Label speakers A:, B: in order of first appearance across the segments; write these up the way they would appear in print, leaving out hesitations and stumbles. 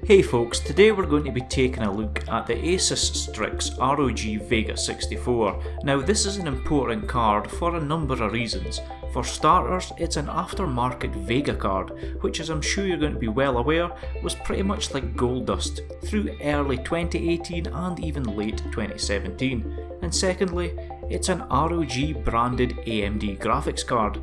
A: Hey folks, today we're going to be taking a look at the ASUS STRIX ROG Vega 64. Now this is an important card for a number of reasons. For starters, it's an aftermarket Vega card, which as I'm sure you're going to be well aware, was pretty much like gold dust through early 2018 and even late 2017. And secondly, it's an ROG branded AMD graphics card.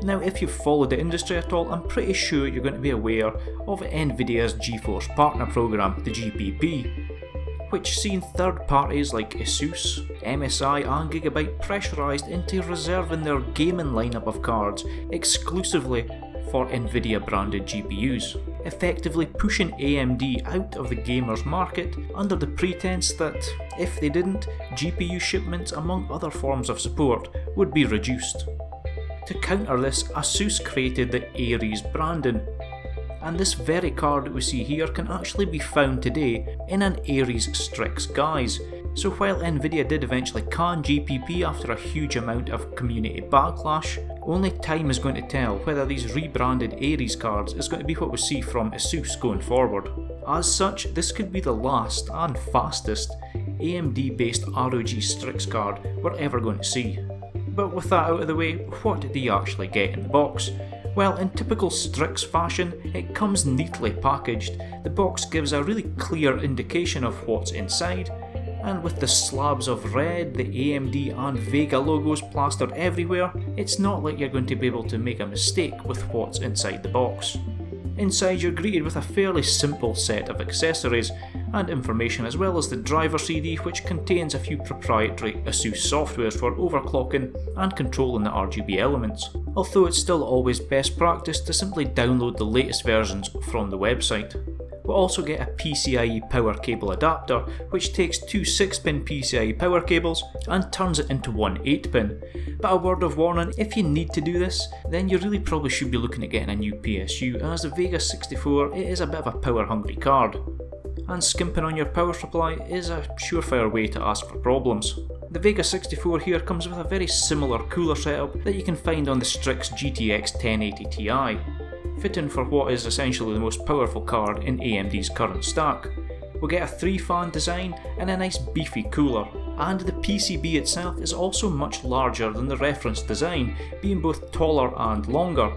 A: Now if you've followed the industry at all, I'm pretty sure you're going to be aware of Nvidia's GeForce Partner Program, the GPP, which seen third parties like ASUS, MSI and Gigabyte pressurised into reserving their gaming lineup of cards exclusively for Nvidia branded GPUs, effectively pushing AMD out of the gamers market under the pretense that, if they didn't, GPU shipments among other forms of support would be reduced. To counter this, ASUS created the AREZ branding, and this very card that we see here can actually be found today in an AREZ Strix guise. So while Nvidia did eventually can GPP after a huge amount of community backlash, only time is going to tell whether these rebranded AREZ cards is going to be what we see from ASUS going forward. As such, this could be the last and fastest AMD based ROG Strix card we're ever going to see. But with that out of the way, what did you actually get in the box? Well, in typical Strix fashion, it comes neatly packaged. The box gives a really clear indication of what's inside, and with the slabs of red, the AMD and Vega logos plastered everywhere, it's not like you're going to be able to make a mistake with what's inside the box. Inside you're greeted with a fairly simple set of accessories and information, as well as the driver CD, which contains a few proprietary ASUS softwares for overclocking and controlling the RGB elements, although it's still always best practice to simply download the latest versions from the website. We'll also get a PCIe power cable adapter, which takes two 6-pin PCIe power cables and turns it into one 8-pin. But a word of warning, if you need to do this, then you really probably should be looking at getting a new PSU, as the Vega 64 it is a bit of a power hungry card, and skimping on your power supply is a surefire way to ask for problems. The Vega 64 here comes with a very similar cooler setup that you can find on the Strix GTX 1080 Ti. Fitting for what is essentially the most powerful card in AMD's current stack. We'll get a 3-fan design and a nice beefy cooler, and the PCB itself is also much larger than the reference design, being both taller and longer.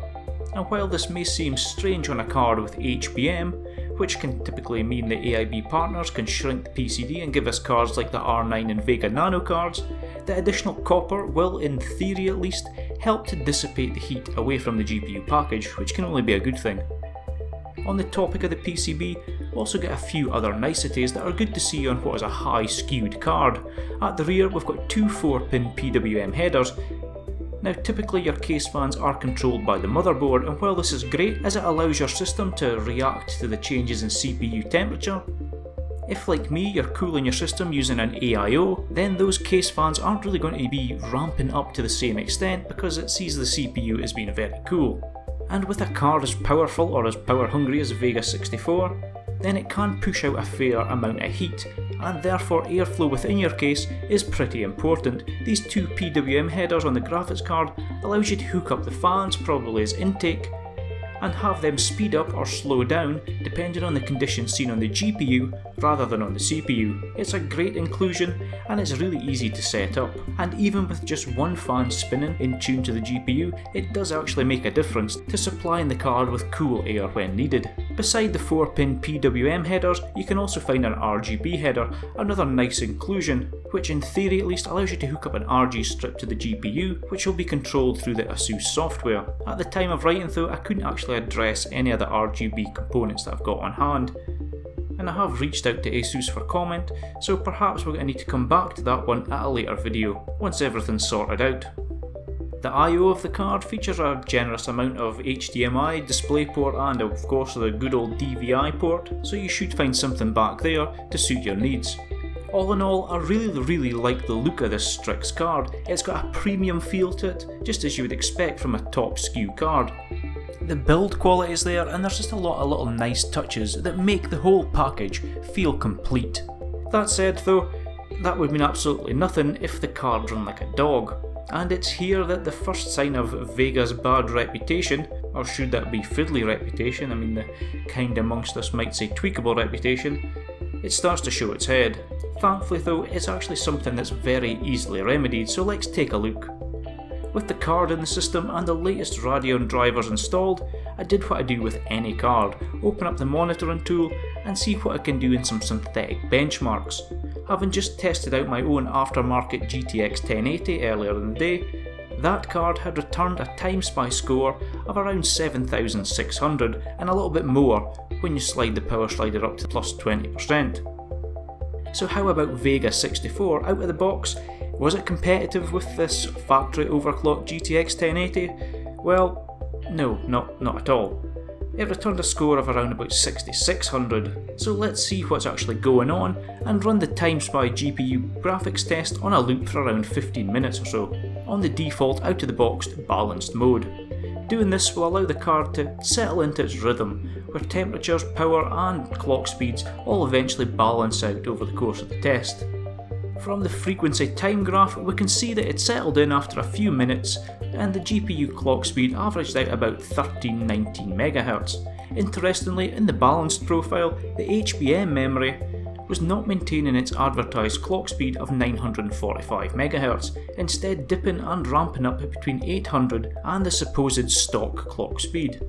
A: And while this may seem strange on a card with HBM, which can typically mean the AIB partners can shrink the PCB and give us cards like the R9 and Vega Nano cards, the additional copper will, in theory at least, help to dissipate the heat away from the GPU package, which can only be a good thing. On the topic of the PCB, we'll also get a few other niceties that are good to see on what is a high skewed card. At the rear we've got two 4-pin Pwm headers. Now typically your case fans are controlled by the motherboard, and while this is great as it allows your system to react to the changes in CPU temperature, if like me you're cooling your system using an AIO, then those case fans aren't really going to be ramping up to the same extent because it sees the CPU as being very cool. And with a card as powerful or as power hungry as Vega 64, then it can push out a fair amount of heat, and therefore airflow within your case is pretty important. These two Pwm headers on the graphics card allows you to hook up the fans, probably as intake, and have them speed up or slow down depending on the conditions seen on the GPU rather than on the CPU. It's a great inclusion and it's really easy to set up, and even with just one fan spinning in tune to the GPU, it does actually make a difference to supplying the card with cool air when needed. Beside the 4-pin Pwm headers, you can also find an RGB header, another nice inclusion, which in theory at least allows you to hook up an RG strip to the GPU, which will be controlled through the ASUS software. At the time of writing though, I couldn't actually address any of the RGB components that I've got on hand, and I have reached out to ASUS for comment, so perhaps we're going to need to come back to that one at a later video, once everything's sorted out. The I/O of the card features a generous amount of HDMI, DisplayPort and of course the good old DVI port, so you should find something back there to suit your needs. All in all, I really like the look of this Strix card. It's got a premium feel to it, just as you would expect from a top SKU card. The build quality is there, and there's just a lot of little nice touches that make the whole package feel complete. That said though, that would mean absolutely nothing if the card run like a dog. And it's here that the first sign of Vega's bad reputation, or should that be fiddly reputation, I mean the kind amongst us might say tweakable reputation, it starts to show its head. Thankfully though, it's actually something that's very easily remedied, so let's take a look. With the card in the system and the latest Radeon drivers installed, I did what I do with any card, open up the monitoring tool and see what I can do in some synthetic benchmarks. Having just tested out my own aftermarket GTX 1080 earlier in the day, that card had returned a TimeSpy score of around 7600 and a little bit more when you slide the power slider up to plus 20%. So how about Vega 64 out of the box? Was it competitive with this factory overclocked GTX 1080? Well, no, not at all. It returned a score of around about 6600, so let's see what's actually going on and run the TimeSpy GPU graphics test on a loop for around 15 minutes or so, on the default out of the box balanced mode. Doing this will allow the card to settle into its rhythm, where temperatures, power and clock speeds all eventually balance out over the course of the test. From the frequency time graph we can see that it settled in after a few minutes and the GPU clock speed averaged out about 1319 MHz. Interestingly, in the balanced profile, the HBM memory was not maintaining its advertised clock speed of 945 MHz, instead dipping and ramping up between 800 and the supposed stock clock speed.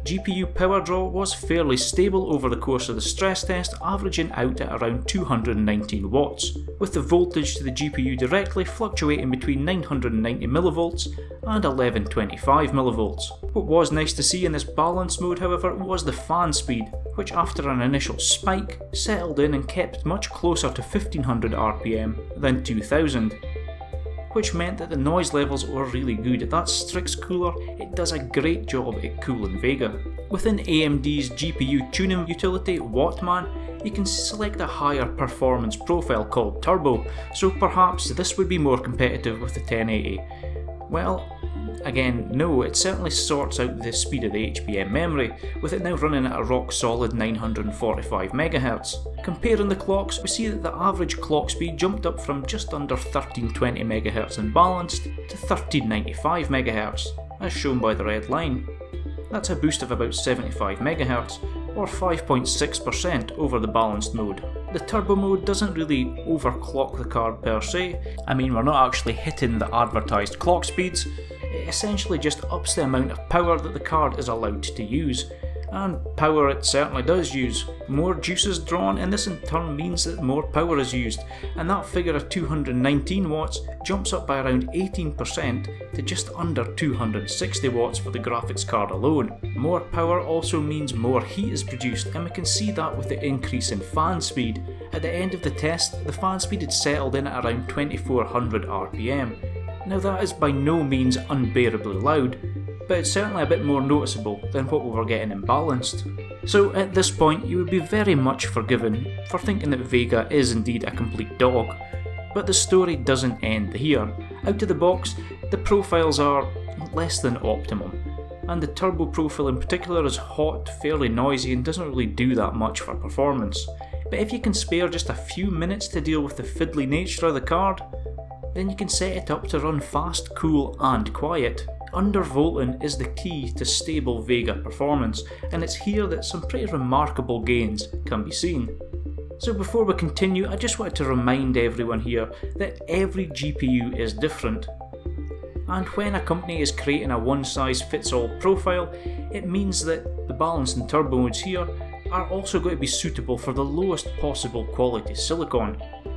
A: GPU power draw was fairly stable over the course of the stress test, averaging out at around 219 watts, with the voltage to the GPU directly fluctuating between 990 mV and 1125 mV. What was nice to see in this balance mode, however, was the fan speed, which after an initial spike settled in and kept much closer to 1500 RPM than 2000. Which meant that the noise levels were really good. That Strix cooler, it does a great job at cooling Vega. Within AMD's GPU tuning utility, Wattman, you can select a higher performance profile called Turbo, so perhaps this would be more competitive with the 1080. Well, again, no, it certainly sorts out the speed of the HBM memory, with it now running at a rock solid 945 MHz. Comparing the clocks, we see that the average clock speed jumped up from just under 1320 MHz in balanced to 1395 MHz, as shown by the red line. That's a boost of about 75 MHz, or 5.6% over the balanced mode. The turbo mode doesn't really overclock the card per se. I mean, we're not actually hitting the advertised clock speeds. It essentially just ups the amount of power that the card is allowed to use. And power it certainly does use. More juice is drawn, and this in turn means that more power is used, and that figure of 219 watts jumps up by around 18% to just under 260 watts for the graphics card alone. More power also means more heat is produced, and we can see that with the increase in fan speed. At the end of the test, the fan speed had settled in at around 2400 RPM. Now that is by no means unbearably loud, but it's certainly a bit more noticeable than what we were getting in balanced. So at this point you would be very much forgiven for thinking that Vega is indeed a complete dog. But the story doesn't end here. Out of the box, the profiles are less than optimum, and the turbo profile in particular is hot, fairly noisy and doesn't really do that much for performance. But if you can spare just a few minutes to deal with the fiddly nature of the card, then you can set it up to run fast, cool and quiet. Undervolting is the key to stable Vega performance, and it's here that some pretty remarkable gains can be seen. So before we continue, I just wanted to remind everyone here that every GPU is different. And when a company is creating a one-size-fits-all profile, it means that the balance and turbo modes here are also going to be suitable for the lowest possible quality silicon,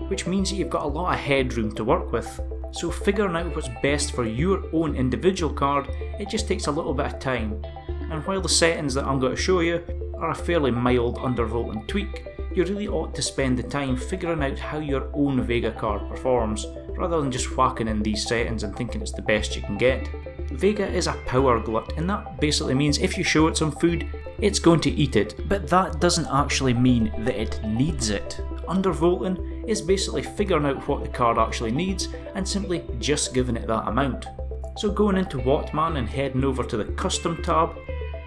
A: which means that you've got a lot of headroom to work with. So figuring out what's best for your own individual card, it just takes a little bit of time. And while the settings that I'm going to show you are a fairly mild undervolting tweak, you really ought to spend the time figuring out how your own Vega card performs, rather than just whacking in these settings and thinking it's the best you can get. Vega is a power glut, and that basically means if you show it some food, it's going to eat it, but that doesn't actually mean that it needs it. Undervolting is basically figuring out what the card actually needs and simply just giving it that amount. So going into Wattman and heading over to the custom tab,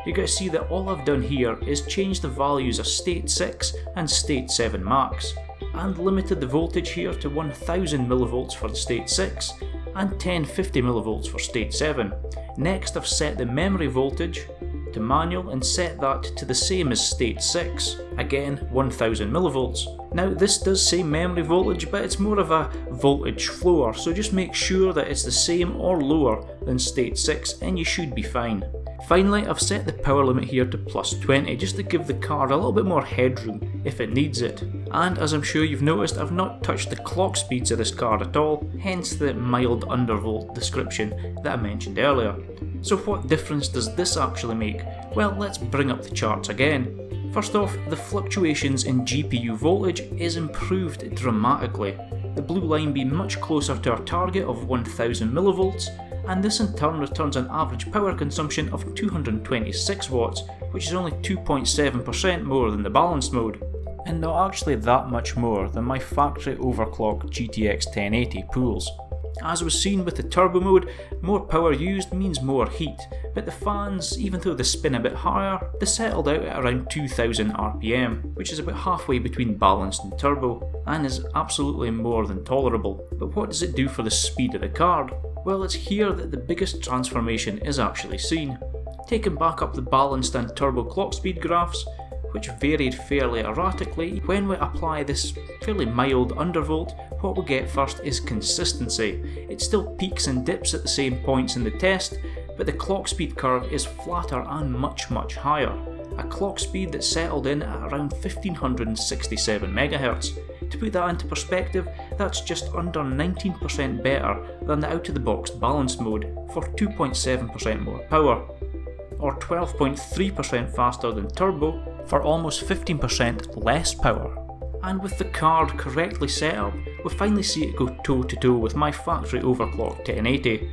A: you're going to see that all I've done here is change the values of state 6 and state 7 max, and limited the voltage here to 1000 mV for the state 6 and 1050 mV for state 7. Next I've set the memory voltage to manual and set that to the same as state 6, again 1000 mV. Now this does say memory voltage, but it's more of a voltage floor, so just make sure that it's the same or lower than state 6 and you should be fine. Finally, I've set the power limit here to +20 just to give the card a little bit more headroom if it needs it. And as I'm sure you've noticed, I've not touched the clock speeds of this card at all, hence the mild undervolt description that I mentioned earlier. So what difference does this actually make? Well, let's bring up the charts again. First off, the fluctuations in GPU voltage is improved dramatically, the blue line being much closer to our target of 1000 mV, and this in turn returns an average power consumption of 226 watts, which is only 2.7% more than the balanced mode, and not actually that much more than my factory overclocked GTX 1080 pools. As was seen with the turbo mode, more power used means more heat, but the fans, even though they spin a bit higher, they settled out at around 2000 RPM, which is about halfway between balanced and turbo, and is absolutely more than tolerable. But what does it do for the speed of the card? Well, it's here that the biggest transformation is actually seen. Taking back up the balanced and turbo clock speed graphs, which varied fairly erratically, when we apply this fairly mild undervolt, what we get first is consistency. It still peaks and dips at the same points in the test, but the clock speed curve is flatter and much higher. A clock speed that settled in at around 1567 MHz. To put that into perspective, that's just under 19% better than the out-of-the-box balanced mode for 2.7% more power, or 12.3% faster than turbo for almost 15% less power. And with the card correctly set up, we finally see it go toe to toe with my factory overclocked 1080,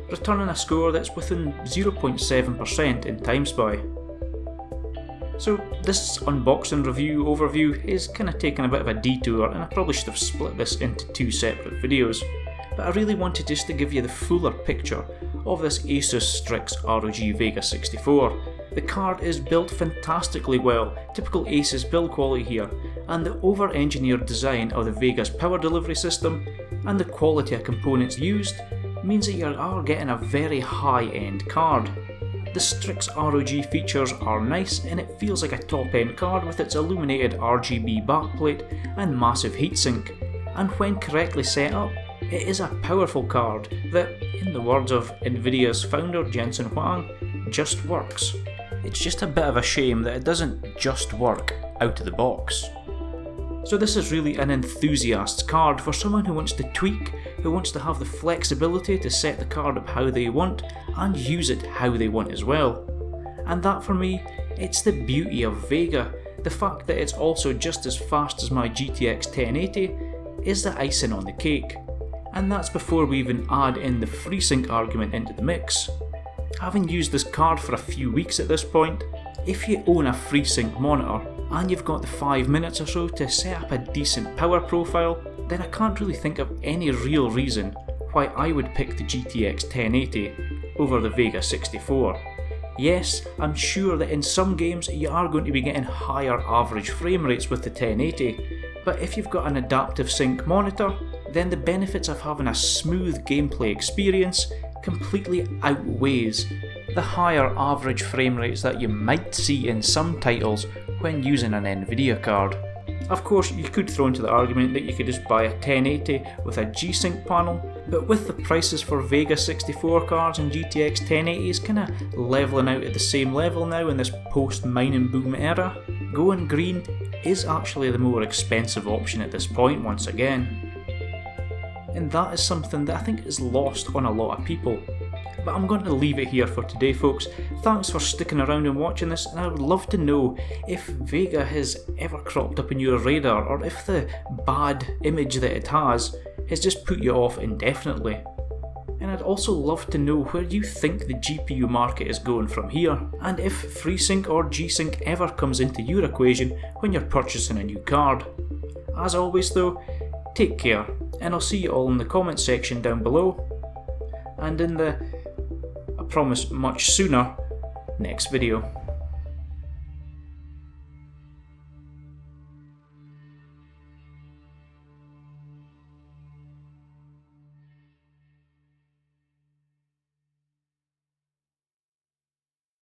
A: returning a score that's within 0.7% in time spy. So this unboxing review overview is kind of taking a bit of a detour, and I probably should have split this into two separate videos, but I really wanted just to give you the fuller picture of this ASUS Strix ROG Vega 64. The card is built fantastically well, typical ASUS build quality here, and the over-engineered design of the Vega's power delivery system and the quality of components used means that you are getting a very high-end card. The Strix ROG features are nice, and it feels like a top-end card with its illuminated RGB backplate and massive heatsink, and when correctly set up, it is a powerful card that, in the words of Nvidia's founder Jensen Huang, just works. It's just a bit of a shame that it doesn't just work out of the box. So this is really an enthusiast's card for someone who wants to tweak, who wants to have the flexibility to set the card up how they want and use it how they want as well. And that for me, it's the beauty of Vega. The fact that it's also just as fast as my GTX 1080 is the icing on the cake. And that's before we even add in the FreeSync argument into the mix. Having used this card for a few weeks at this point, if you own a FreeSync monitor and you've got the 5 minutes or so to set up a decent power profile, then I can't really think of any real reason why I would pick the GTX 1080 over the Vega 64. Yes, I'm sure that in some games you are going to be getting higher average frame rates with the 1080, but if you've got an adaptive sync monitor, then the benefits of having a smooth gameplay experience completely outweighs the higher average frame rates that you might see in some titles when using an Nvidia card. Of course, you could throw into the argument that you could just buy a 1080 with a G-Sync panel, but with the prices for Vega 64 cards and GTX 1080s kinda levelling out at the same level now in this post-mining boom era, going green is actually the more expensive option at this point once again. And that is something that I think is lost on a lot of people. But I'm going to leave it here for today, folks. Thanks for sticking around and watching this, and I would love to know if Vega has ever cropped up in your radar, or if the bad image that it has just put you off indefinitely. And I'd also love to know where you think the GPU market is going from here, and if FreeSync or G-Sync ever comes into your equation when you're purchasing a new card. As always though, take care, and I'll see you all in the comment section down below, and in the, I promise much sooner, next video.